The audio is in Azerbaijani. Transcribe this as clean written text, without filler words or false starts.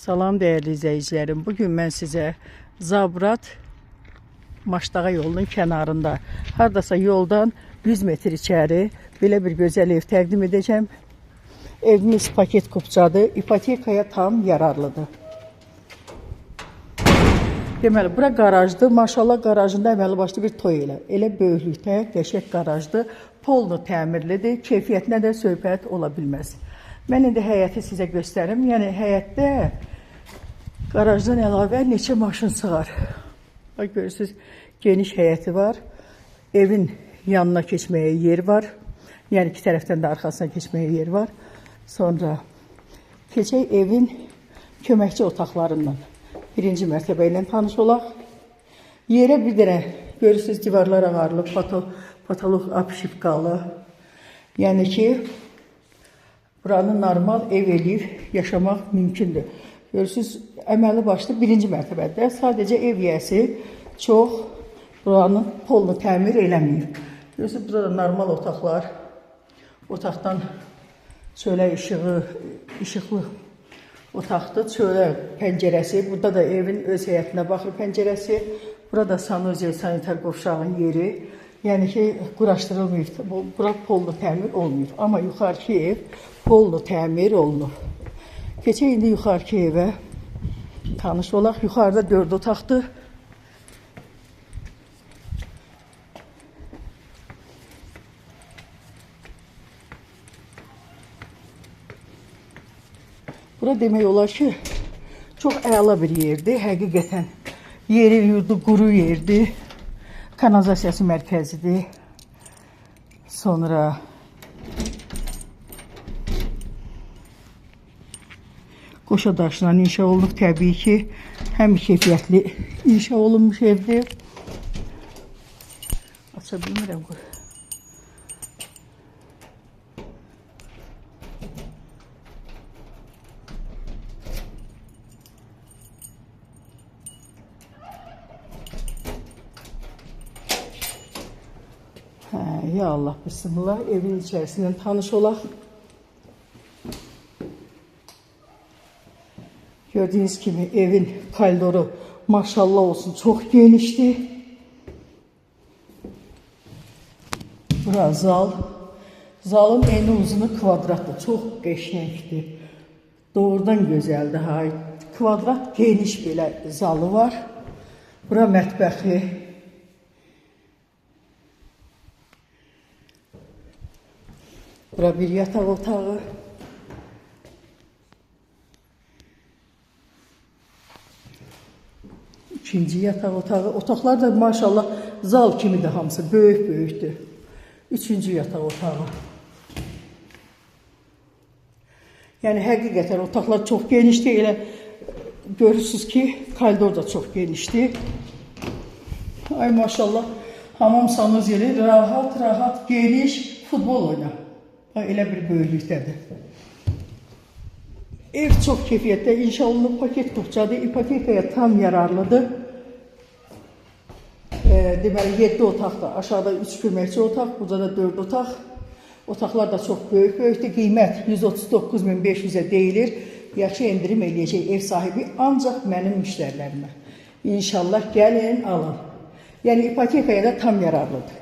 Salam değerli izleyicilerim. Bugün ben size Zabrat Maşdağa yolunun kenarında, hardasa yoldan 100 metre içeri belə bir güzel ev təqdim edeceğim. Evimiz paket kupçadır. İpotekaya tam yararlıdır. Deməli, bura garajdır. Maşallah garajında əməli başlı bir toy elə böyüklükdə qəşəng garajdır. Polnu təmirlidir. Keyfiyyətinə də söhbət ola bilməz. Mən indi həyəti sizə göstərim. Yəni həyətdə garajdan əlavə neçə maşın sığar. Bax görürsünüz, geniş həyəti var. Evin yanına keçməyə yer var. Yəni iki tərəfdən də arxasına keçməyə yer var. Sonra keçək evin köməkçi otaqlarından. Birinci mərtəbə ilə tanış olaq. Yerə bir dənə görürsünüz, divarlar ağarlı, patolog apşipkalı. Yəni ki, buranı normal ev eləyib yaşamaq mümkündür. Görürsünüz, əməli başlı birinci mərtəbədə sadəcə ev yiyəsi çox buranın polunu təmir eləməyib. Görürsünüz, burada da normal otaqlar. Otaqdan çölə işıqlı otaqdır, çölə pəncərəsi. Burada da evin öz həyətinə baxır pəncərəsi. Burada sanuzel, sanitar qovşağın yeri. Yəni ki, quraşdırılmayıb. Bura pollu təmir olmayıb. Amma yuxarıki ev pollu təmir olunur. Keçək indi yuxarıki evə tanış olaq. Yuxarıda 4 otaqdır. Bura demək olar ki, çox əla bir yerdir. Həqiqətən yeri, yurdu quru yerdir. Kanalizasiyası mərkəzidir. Sonra qoşa daşla inşa olunub. Təbii ki, həm keyfiyyətli inşa olunmuş evdir. Aça bilmirəm. Ya Allah, bismillah, evin içerisinden tanış olaq. Gördüğünüz kimi evin koridoru maşallah olsun çok genişti. Bura zal. Zalın eni uzunu kvadratlı, çok qəşəngdir. Doğrudan gözəldir. Ha. Kvadrat geniş belə zalı var. Bura mətbəxi. Bura bir yataq otağı. İkinci yataq otağı. Otaqlar da maşallah zal kimi de hamısı böyük-böyükdür. Üçüncü yataq otağı. Yəni həqiqətən otaqlar çox genişdir. Elə görürsünüz ki, koridor da çox genişdir. Ay maşallah, hamam sanuzeli rahat geniş futbol oynar. Elə bir böyüklükdədir. Ev çox keyfiyyətdə inşa olunub, paket kupçadır, ipotekaya tam yararlıdır. Deməli 7 otaqda, aşağıda 3 köməkçi otaq, burada da 4 otaq. Otaqlar da çox böyük-böyükdür. Qiymət 139.500-ə deyilir. Yaxşı endirim eləyəcək ev sahibi ancaq mənim müştərilərimə. İnşallah gəlin, alın. Yəni ipotekaya da tam yararlıdır.